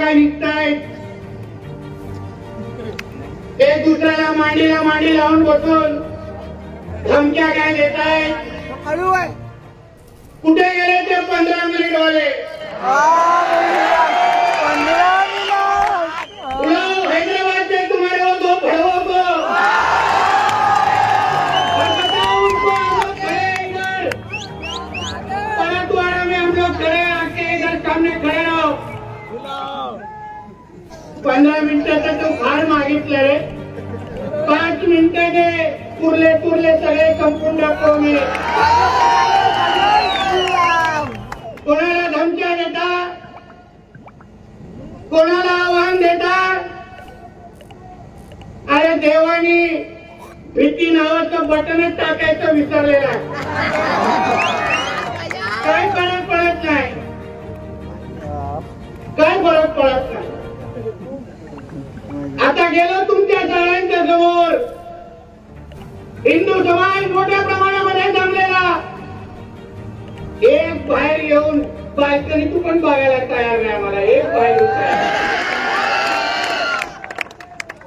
निघतायत ते दुसऱ्याला मांडीला मांडी लावून बसून धमक्या काय देतायत. कुठे गेले ते 15 मिनिट वाले? हैदराबाद से तुम्हारे वो 2 भड़वों को बताओ उनको हम लोग खड़े इधर परतवाड़ा में हम लोग खड़े आके इधर सामने खड़े रहो. 15 मिनिटाचा तो फार मागितलं रे. 5 मिनिटं दे पुरले सगळे संपून टाकतो मी. कोणाला धमक्या देता, कोणाला आव्हान देता. अरे देवानी भीती नावाचं बटनच टाकायचं विसरलेलं आहे. काय फरक पडत नाही, काय फरक पडत नाही. आता गेलो तुमच्या सगळ्यांच्या समोर हिंदू समाज मोठ्या प्रमाणामध्ये जमलेला. एक बाहेर येऊन बाल्कनी तू पण बघायला तयार नाही. मला एक बाहेर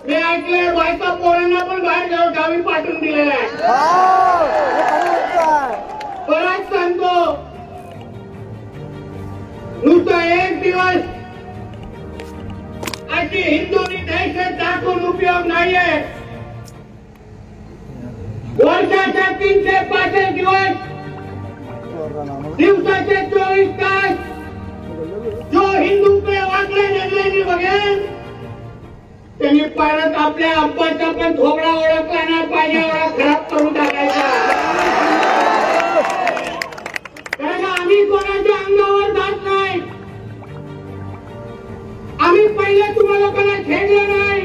मी ऐकलंय बायका पोरांना पण बाहेर गावी पाठवून दिलेला आहे. परत सांगतो नुसतं एक दिवस अशी हिंदूंनी दहशत दाखवून उपयोग नाहीये. वर्षाच्या 365 दिवस दिवसाचे 24 तास जो हिंदूकडे वाकडे नजरेने बघेल त्यांनी परत आपल्या अब्बाचा पण थोबडा ओळखला नाही पाहिजे एवढा खराब करून टाकायचा. कारण आम्ही कोणाच्या अंगावर जात नाही. आम्ही पहिले तुम्हाला लोकांना छेडलं नाही.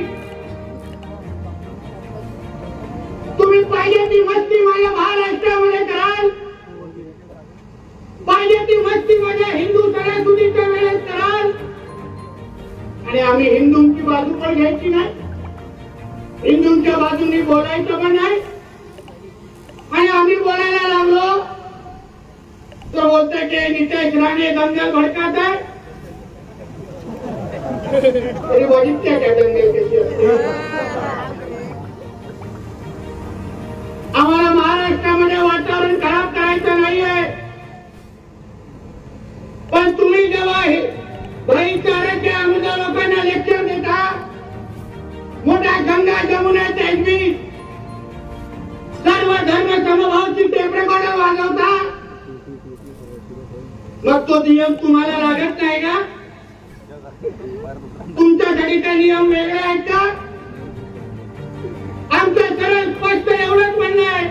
तुम्ही पाहिजे ती मस्ती माझ्या महाराष्ट्रामध्ये कराल, पाहिजे ती मस्ती माझ्या हिंदू सणासुदीच्या वेळेस कराल. आणि आम्ही हिंदूंची बाजू पण घ्यायची नाही, हिंदूंच्या बाजूनी बोलायचं पण नाही. आणि आम्ही बोलायला लागलो तर बोलतोय की नितेश राणे दंगल भडकात आहे. तरी बघितल्या का दंगल कशी असते. आम्हाला महाराष्ट्रामध्ये वातावरण खराब करायचं नाहीये. पण तुम्ही जेव्हा भाईचाराच्या आमच्या लोकांना लेक्चर देता, मोठा गंगा जमुना तेजवी सर्व धर्म समभावची टेप रेकॉर्डर वाजवता, मग तो नियम तुम्हाला लागत नाही का? तुमच्यासाठी ते नियम वेगळे आहेत का? आमचं सरळ स्पष्ट एवढंच म्हणणं आहे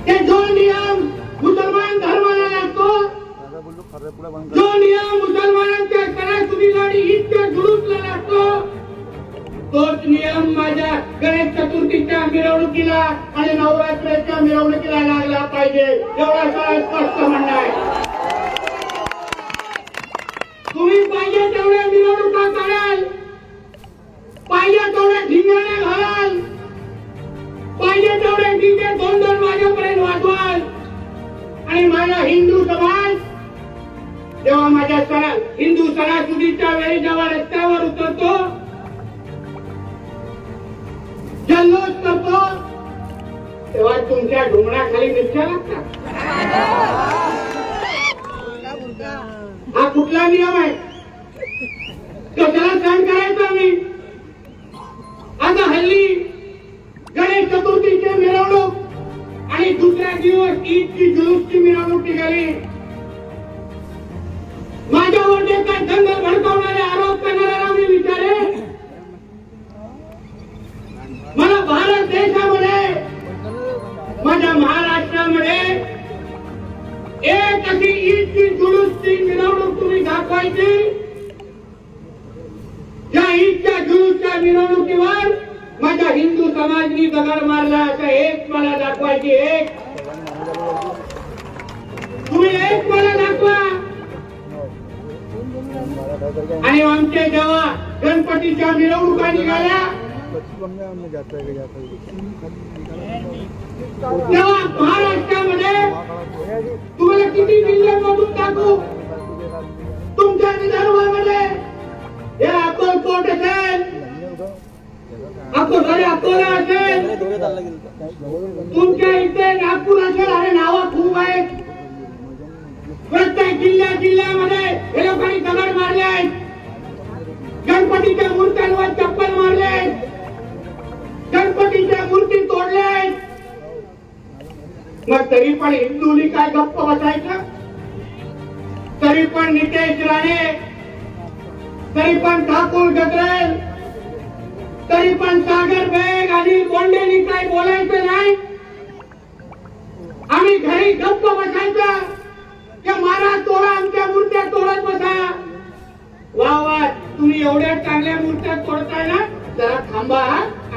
की जो नियम मुसलमान धर्माला लागतो, जो नियम मुसलमानांच्या सणासुदीला आणि ईदच्या जुलूसला लागतो, तोच नियम माझ्या गणेश चतुर्थीच्या मिरवणुकीला आणि नवरात्राच्या मिरवणुकीला लागला पाहिजे एवढा सरळ स्पष्ट म्हणणं आहे. तुम्ही पाहिजे तेवढ्या मिरवणुका कराल, पाहिजे तेवढे ठिंगाणे घालाल, पाहिजे तेवढे डीजे 2-2 वाजेपर्यंत वाजवाल. आणि माझा हिंदू समाज जेव्हा माझ्या हिंदू सणासुदीच्या वेळी जेव्हा रस्त्यावर उतरतो, जल्लोष करतो, तेव्हा तुमच्या ढुंगणाखाली मिरच्या लागतात. हा कुठला नियम आहे? कशाला सहन करायचा आम्ही? आता हल्ली गणेश चतुर्थीची मिरवणूक आणि दुसऱ्या दिवस ईदची जुलूसची मिरवणूक निघाली. माझ्यावर जे काही दंगल भडकवणारे आरोप करणाऱ्याला मी विचारे, मला भारत देशामध्ये माझ्या महाराष्ट्रामध्ये एक अशी ईदची जुलूसची मिरवणूक तुम्ही दाखवायची, ज्या ईदच्या जुलूसच्या मिरवणुकीवर माझ्या हिंदू समाजाने दगड मारला असं एक मला दाखवायची. एक तुम्ही एक मला दाखवा. आणि आमचे जेव्हा गणपतीच्या मिरवणुका निघाल्या तेव्हा महाराष्ट्रामध्ये तुम्हाला किती जिल्हे मधून टाकू तुमच्या विदर्भामध्ये हे अक्कलकोट असेल, अकोला असेल, तुमच्या इथे नागपूर असेल, अरे नावं खूप आहेत. प्रत्येक जिल्ह्यामध्ये हे लोकांनी दगड मारले आहेत, गणपतीच्या मूर्त्यांवर चप्पल मारले, गणपतीच्या मूर्ती तोडल्या आहेत. मग तरी पण हिंदूंनी काय गप्प बसायचं? तरी पण नितेश राणे, तरी पण ठाकूर गजरेल, तरी पण सागर बेग, अनिल बोंडेंनी काय बोलायचं नाही? आम्ही घरी गप्प बसायचं की मारा तोडा, आमच्या मूर्त्या तोडत बसा? वा वा, तुम्ही एवढ्या चांगल्या मूर्त्या तोडताय ना, जरा थांबा.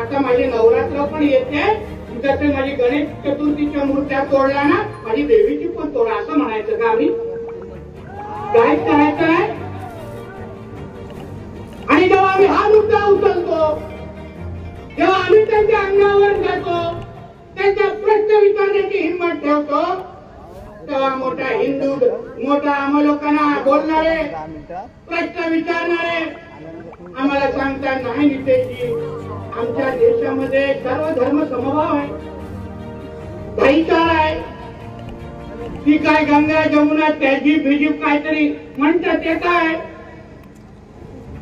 आता माझे नवरात्र पण येते, तुमच्याकडे माझी गणेश चतुर्थीच्या मूर्त्या तोडल्या ना, माझी देवीची पण तोडा, असं म्हणायचं का आम्ही? काय करायचं आहे? आणि जेव्हा आम्ही हा मुद्दा उचलतो, जेव्हा आम्ही त्यांच्या अंगावर जातो, त्यांच्या प्रश्न विचारण्याची हिंमत ठेवतो, तेव्हा मोठा हिंदू, मोठा अमलोकांना बोलणारे, प्रश्न विचारणारे आम्हाला सांगता नाही नितेशजी, आमच्या देशामध्ये सर्व धर्म समभाव आहे, भाईचारा आहे. ती काय गंगा जमुना तहजीब बिजीब काहीतरी म्हणतात ते काय?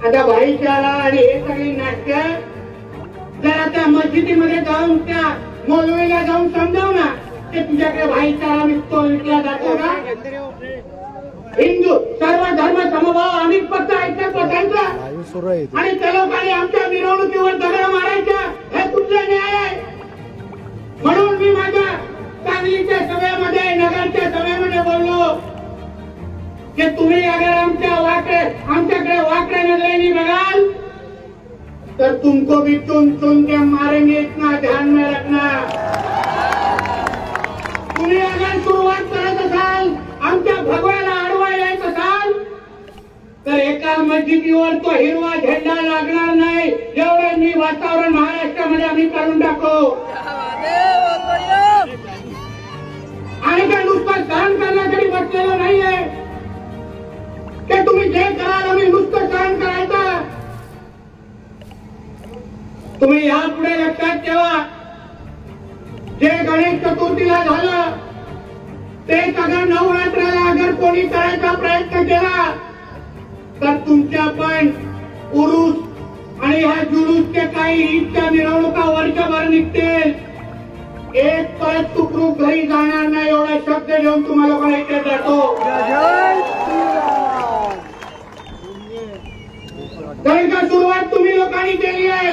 आता भाईचारा आणि हे सगळी नाट्य जरा त्या मस्जिदीमध्ये जाऊन त्या मौलवीला जाऊन समजाव ना, ते तुझ्याकडे भाईचारा विकला जातो ना? हिंदू सर्व धर्म समभाव आम्ही फक्त ऐकत बसायचा आणि त्या लोकांनी आमच्या मिरवणुकीवर दगड मारायच्या, हे कुठला न्याय आहे? म्हणून मी माझ्या सांगलीच्या सभेमध्ये, नगरच्या सभेमध्ये बोललो की तुम्ही अगर आमच्याकडे वाकड्या नजरेने बघाल तर तुमको भी चुन चुन के मारेंगे, इतना ध्यान में रखना. तुम्ही अगर सुरुवात करत असाल, आमच्या भगव्याला आडवा यायचं असाल, तर एका मस्जिदीवर तो हिरवा झेंडा लागणार नाही, एवढं मी वातावरण महाराष्ट्रामध्ये आम्ही करून टाकू. आणि ते नुसतं सहन करण्यासाठी बसलेलं नाहीये, ते तुम्ही जे कराल आम्ही नुसतं सहन करायचं. तुम्ही यापुढे लक्षात ठेवा, जे गणेश चतुर्थीला झालं ते सगळं नवरात्राला अगर कोणी करायचा प्रयत्न केला तर तुमच्या पण उरूस आणि ह्या जुलूसचे काही ईदच्या मिरवणुका वर्षभर निघतील, एक परत सुखरूप घरी जाणार नाही, एवढा शब्द घेऊन तुम्हाला पण ऐकत जातो. कारण का सुरुवात तुम्ही लोकांनी केली आहे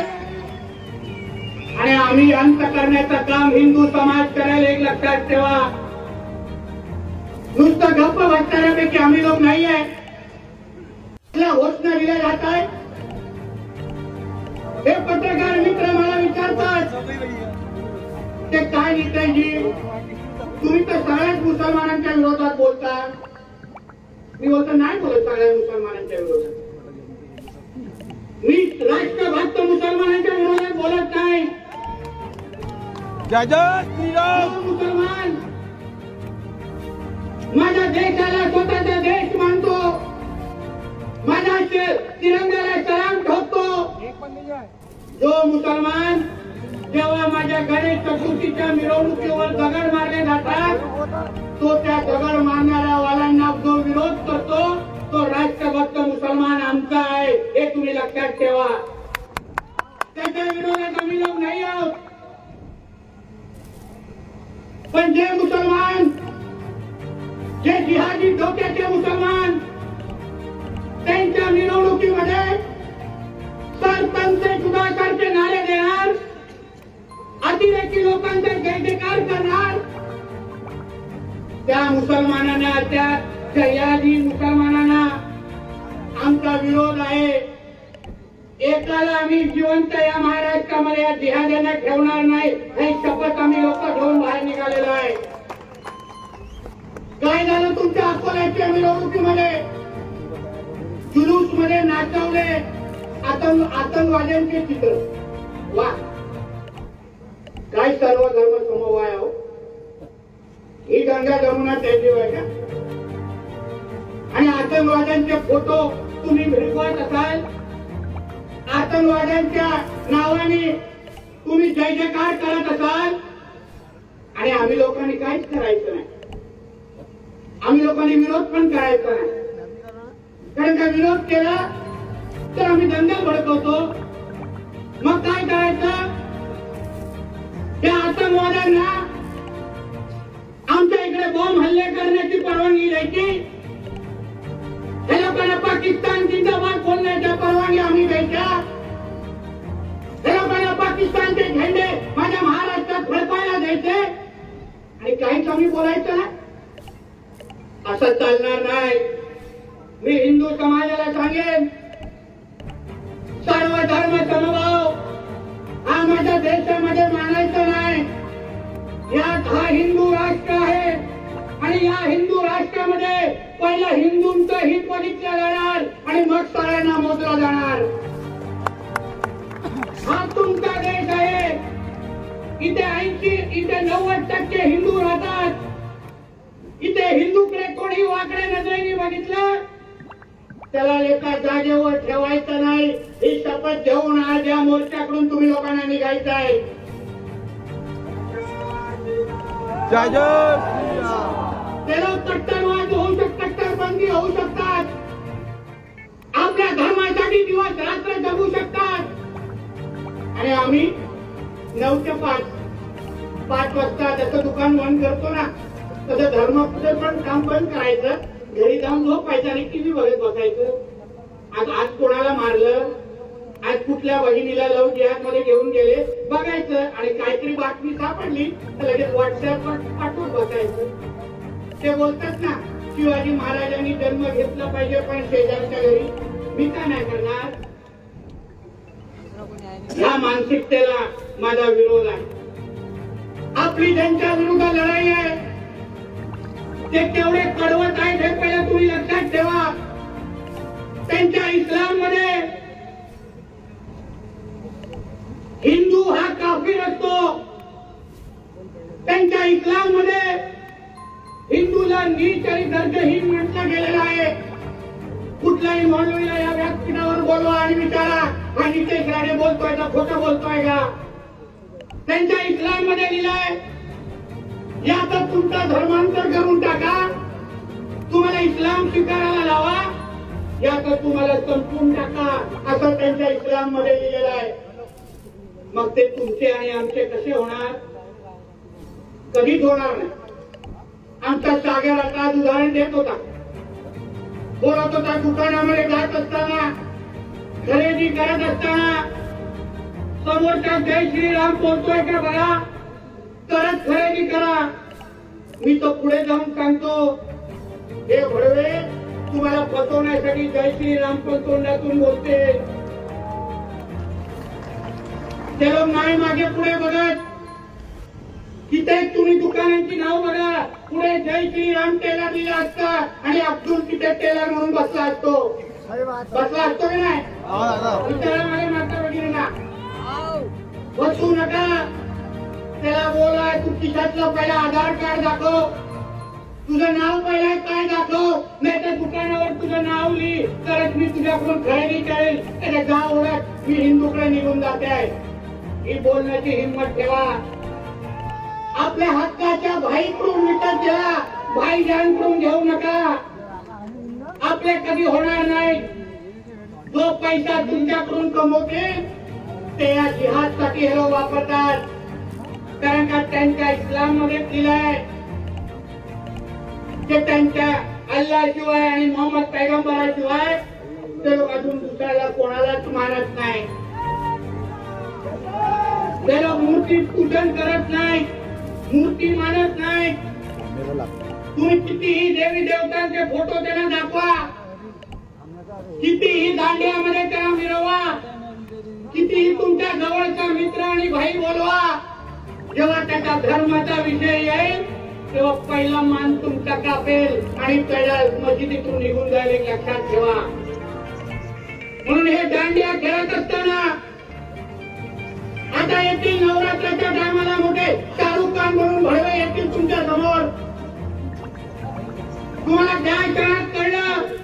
आणि आम्ही अंत करण्याचं काम हिंदू समाज करेल, एक लक्षात ठेवा. नुसतं गप्प बसणाऱ्यापैकी आम्ही लोक नाही आहे. घोषणा दिल्या जात आहे. हे पत्रकार मित्र मला विचारतात ते काय नेत्याजी, तुम्ही तर सगळ्याच मुसलमानांच्या विरोधात बोलता. मी बोलतो नाही बोलत सगळ्या मुसलमानांच्या विरोधात, मी राष्ट्रभक्त मुसलमानांच्या विरोधात बोलत नाही. मुसलमान माझ्या देशाला स्वतःचा देश मानतो, माझ्या तिरंग्याला सलाम ठोकतो. जो मुसलमान जेव्हा माझ्या गणेश चतुर्थीच्या मिरवणुकीवर दगड मारले जातात, तो त्या दगड मारणाऱ्या वाल्यांना जो विरोध करतो तो राष्ट्रभक्त मुसलमान आमचा आहे, हे तुम्ही लक्षात ठेवा. त्याच्या विरोधात आम्ही लोक नाही आहोत. पण जे मुसलमान, जे जिहादी डोक्याचे मुसलमान, त्यांच्या मिरवणुकीमध्ये सरपंच सुधाकरचे नारे देणार, अतिरेकी लोकांचा जयजयकार करणार, त्या मुसलमानांना, त्या जिहादी मुसलमानांना आमचा विरोध आहे. एकाला आम्ही जिवंत या महाराष्ट्रामध्ये या जिहाद्यांना ठेवणार नाही, हे शपथ आम्ही लोक घेऊन बाहेर निघालेलो आहे. काय झालं तुमच्या अकोल्याच्या मिरवणुकीमध्ये, जुलूस मध्ये नाचवले आतंकवाद्यांचे चित्र. वा, काय सर्व धर्म समवाय हो, ही गंगा जमुना तहजीब आहे का? आणि आता आतंकवाद्यांचे फोटो तुम्ही भिरकवत असाल, आतंकवाद्यांच्या नावाने तुम्ही जय जयकार करत असाल आणि आम्ही लोकांनी काहीच करायचं नाही. आम्ही लोकांनी विरोध पण करायचा नाही. कारण का विरोध केला तर आम्ही दंगल भडकवतो. मग काय करायचं? त्या आतंकवाद्यांना आमच्या इकडे बॉम्ब हल्ले करण्याची परवानगी द्यायची, हे लोकांना पाकिस्तान जिंदाबाद बोलण्याच्या परवानगी आम्ही द्यायच्या, हे लोकांना पाकिस्तानचे झेंडे माझ्या महाराष्ट्रात फडकायला द्यायचे आणि काहीच आम्ही बोलायचं नाही. असं चालणार नाही. मी हिंदू समाजाला सांगेन, सर्व धर्म समभाव हा माझ्या देशामध्ये मानायचा नाही. यात हा हिंदू राष्ट्र आहे आणि या हिंदू राष्ट्रामध्ये पहिला हिंदूंचं हित बघितलं जाणार आणि मग सगळ्यांना मोजला जाणार. हा तुमचा देश आहे. इथे 80 इथे 90% हिंदू राहतात. इथे हिंदूकडे कोणी वाकडे नजरेने बघितलं त्याला एका जागेवर ठेवायचं नाही. ही शपथ घेऊन आज या मोर्चाकडून तुम्ही लोकांना निघायचं आहे. ते लोक कट्टरवाद होऊ शकतात, कट्टरपंथी होऊ शकतात, आपल्या धर्मासाठी दिवस रात्र जगू शकतात आणि आम्ही 9 ते 5 वाजता जसं दुकान बंद करतो ना तसं धर्मापुढे पण काम बंद करायचं, घरी जाऊन झोपायचं आणि टीव्ही बघत बसायचं. आज कोणाला मारलं, आज कुठल्या बहिणीला लव जिहाद मध्ये घेऊन गेले बघायचं आणि काहीतरी बातमी सापडली तर लगेच व्हॉट्सअपवर पाठवून बसायचं. ते बोलतात ना शिवाजी महाराजांनी जन्म घेतला पाहिजे पण शेजारच्या घरी. मी काय नाही करणार. या मानसिकतेला माझा विरोध आहे. आपली त्यांच्या विरुद्ध लढाई आहे. ते केवढे कडवट आहेत हे पहिला तुम्ही लक्षात ठेवा. त्यांच्या इस्लाम मध्ये हिंदू हा काफिर असतो. त्यांच्या इस्लाम मध्ये हिंदूला नीच आणि दर्जहीन म्हटलं गेलेलं आहे. कुठल्याही मौलवीला या व्यासपीठावर बोलवा आणि विचारा हा नितेश राणे बोलतोय का खोटं बोलतोय का. त्यांच्या इस्लाम मध्ये लिहिलंय या तर तुमचा धर्मांतर करून टाका, तुम्हाला इस्लाम स्वीकारायला लावा, या तर तुम्हाला संपवून टाका, असं त्यांच्या इस्लाम मध्ये लिहिलेलं आहे. मग ते तुमचे आणि आमचे कसे होणार? कधीच होणार नाही. आमचा सागर आता उदाहरण देत होता, बोलत होता दुकानामध्ये जात असताना, खरेदी करत असताना समोरच्या जय श्रीराम बोलतोय का बघा, तरच खरेदी करा. मी तो पुढे जाऊन सांगतो, हे भडवे तुम्हाला फसवण्यासाठी जय श्रीराम पण तोंडातून बोलते. ते लोक नाही मागे पुढे बघत. तिथे तुम्ही दुकानांची नाव बघा, पुढे जय श्रीराम टेलर लिहिला असता आणि अब्दुल तिथे टेलर म्हणून बसला असतो. बसला असतो की नाही? विचारा माझ्या माता भगिनींना. बसू नका. त्याला बोला तू खिशातलं पहिला आधार कार्ड दाखव, तुझं नाव पहिला काय दाखव, नाही तर दुकानावर तुझं नाव लिही, तरच मी तुझ्याकडून खरेदी करेल. त्याच्या गाव ओळख मी हिंदूकडे निघून जाते आहे. ही बोलण्याची हिंमत ठेवा. आपल्या हक्काच्या भाईकडून विकत घ्या, भाईजानकडून घेऊ नका. आपले कधी होणार नाही. जो पैसा तुमच्याकडून कमवते ते या जिहादसाठी हे लोक वापरतात. कारण का त्यांच्या इस्लाम मध्ये दिलाय ते त्यांच्या अल्लाशिवाय आणि मोहम्मद पैगंबराशिवाय ते लोक अजून दुसऱ्याला कोणालाच मानत नाही. ते लोक मूर्ती पूजन करत नाही, मूर्ती मानत नाही. तुम्ही कितीही देवी देवतांचे फोटो त्यांना दाखवा, कितीही दांडियामध्ये त्यांना मिरवा, कितीही तुमच्या जवळचा मित्र आणि भाई बोलवा, जेव्हा त्याच्या धर्माचा विषय येईल तेव्हा पहिला मान तुमचा कापेल आणि त्याला मस्जिदीतून निघून जाईल. लक्षात ठेवा. म्हणून हे दांडिया खेळत असताना आता येतील नवरात्राच्या टायमाला मोठे शाहरुख खान म्हणून भडवे येतील तुमच्या समोर. तुम्हाला त्या क्षणात कळलं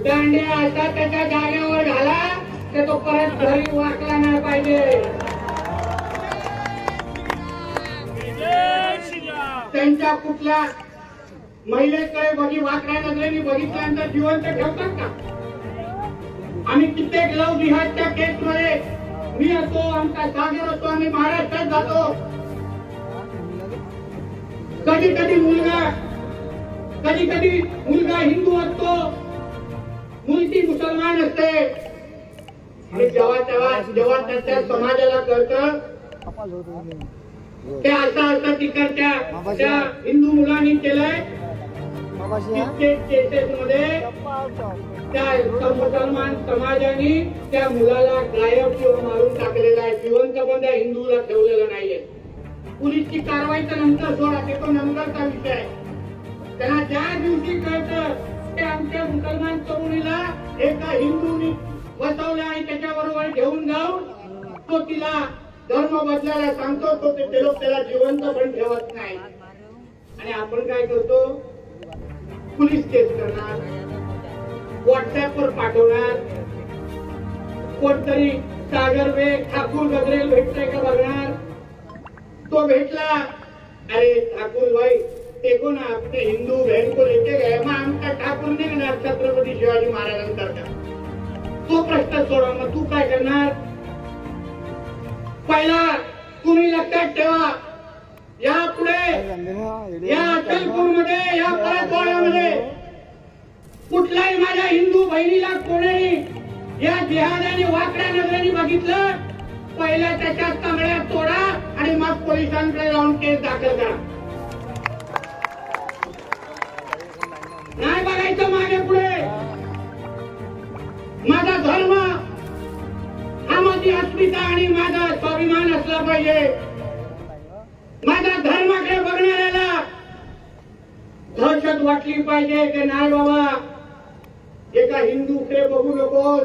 उद्दांडे असा त्याच्या जागेवर घाला तर तो परत घरी वाकला नाही पाहिजे. त्यांच्या कुठल्या महिलेकडे वाकड्या नजरेने बघितल्यानंतर जिवंत ठेवतात का? आम्ही कित्येक लव जिहादच्या केसमध्ये मी असतो, आमचा सागर असतो, आम्ही महाराष्ट्रात जातो. कधी कधी मुलगा हिंदू असतो, मुलगी मुसलमान असते. आणि जेव्हा त्याच्या समाजाला कळतं ते असं तिकडच्या त्या हिंदू मुलांनी केलंय, कित्येक केसेसमध्ये त्या मुसलमान समाजाने त्या मुलाला गायब किंवा मारून टाकलेला आहे. जिवंत पण त्या हिंदूला ठेवलेलं नाहीये. पोलीसची कारवाई तर नंतर सोडा, ते तो नंतरचा विषय आहे. त्यांना ज्या दिवशी कळतं ते आमच्या मुसलमान तरुणीला एका हिंदूनी बसवलं आणि त्याच्याबरोबर घेऊन जाऊन तो तिला धर्म बदलायला सांगतो, तो ते लोक त्याला जिवंत पण ठेवत नाही. आणि आपण काय करतो? पोलीस केस करणार, व्हॉट्सअपवर पाठवणार, कोणतरी सागर वेग ठाकूर गजरेल भेटतोय का बघणार. तो भेटला, अरे ठाकूर भाई देखो ना अपने हिंदू बहन को लेके गए, मग आमचा ठाकूर निघणार छत्रपती शिवाजी महाराजांचा का? तो प्रश्न सोडा. मग तू काय करणार? पहिला तुम्ही लक्षात ठेवा, यापुढे या अचलपूरमध्ये, या परतवाड्यामध्ये कुठल्याही माझ्या हिंदू बहिणीला कोणी या जिहादाने वाकड्या नजरेने बघितलं, पहिल्या त्याच्या तंगड्या तोडा आणि मग पोलिसांकडे जाऊन केस दाखल करा. नाही बघायचं मागे पुढे. माझा धर्म हा माझी अस्मिता आणि माझा स्वाभिमान असला पाहिजे. माझ्या धर्माकडे बघणाऱ्याला दहशत वाटली पाहिजे की नाही बाबा एका हिंदूकडे बघू नकोस,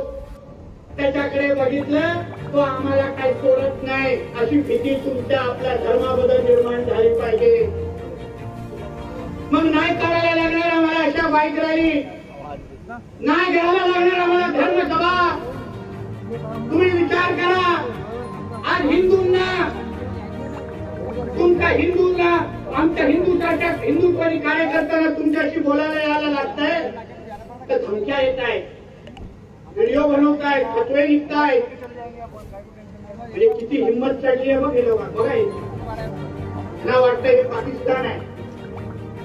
त्याच्याकडे बघितलं तो आम्हाला काही सोडत नाही, अशी भीती तुमच्या आपल्या धर्माबद्दल निर्माण झाली पाहिजे. मग नाही करायला लागणार आम्हाला अशा बाईक रॅली, नाही घ्यायला लागणार आम्हाला धर्मसभा. तुम्ही विचार करा, आज हिंदूंना तुमच्या हिंदूंना आमच्या हिंदूसारख्या हिंदुत्वादी कार्यकर्त्यांना तुमच्याशी बोलायला यायला लागतंय तर धमक्या येत आहेत, व्हिडिओ बनवतायत, फतवे निघतायत. म्हणजे किती हिंमत चढली आहे बघ हे लोक. बघा यांना वाटतं हे पाकिस्तान आहे,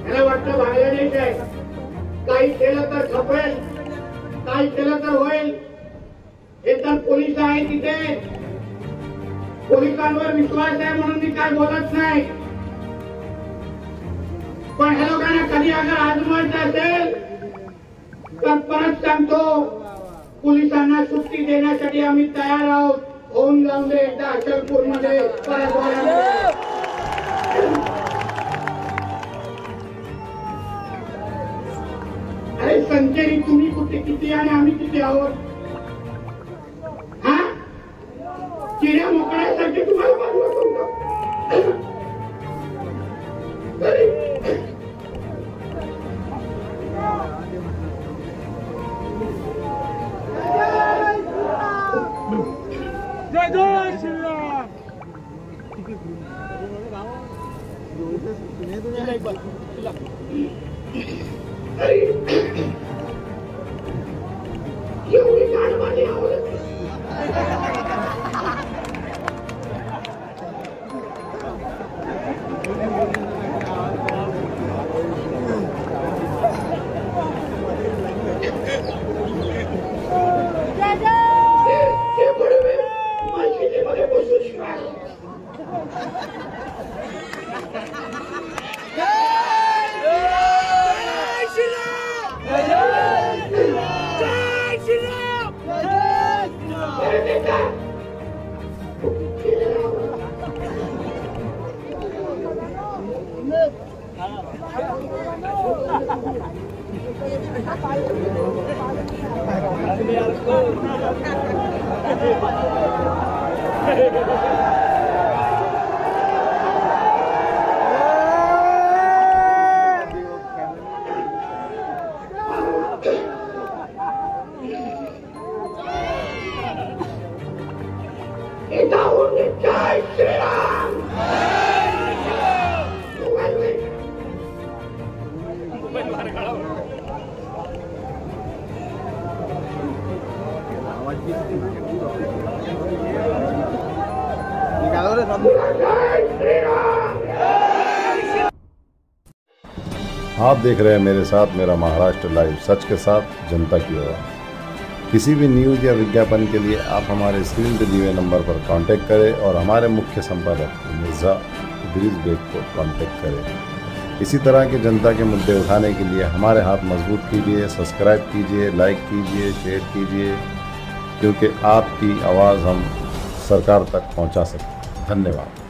यांना वाटतं बांगलादेश आहे. काही केलं तर खपेल, काही केलं तर होईल. हे तर पोलीस आहे, तिथे पोलिसांवर विश्वास आहे म्हणून मी काय बोलत नाही. पण ह्या लोकांना कधी अगर आजमायचं असेल तर परत सांगतो, पोलिसांना सुट्टी देण्यासाठी आम्ही तयार आहोत. होऊन जाऊन दे एकदा अचलपूरमध्ये, परतवाड्यामध्ये. अरे संचरी तुम्ही कुठे किती आणि आम्ही किती आहोत? हा चिड्या मोकळ्यासाठी तुम्हाला बाजूला करू. जय जय श्रीराम. एवढी गाड माझी आवडत. ते बडवे माहितीमध्ये बसून शिवाय आप देख रहे हैं मेरे साथ मेरा महाराष्ट्र लाइव, सच के साथ जनता की आवाज़। किसी भी न्यूज़ या विज्ञापन के लिए आप हमारे स्क्रीन पर दिए हुए नंबर पर कांटेक्ट करें और हमारे मुख्य संपादक मिर्ज़ा इदरीस बेग को कांटेक्ट करें। इसी तरह के जनता के मुद्दे उठाने के लिए हमारे हाथ मजबूत कीजिए, सब्सक्राइब कीजिए, लाइक कीजिए, शेयर कीजिए, क्योंकि आपकी आवाज़ हम सरकार तक पहुंचा सकते हैं। धन्यवाद।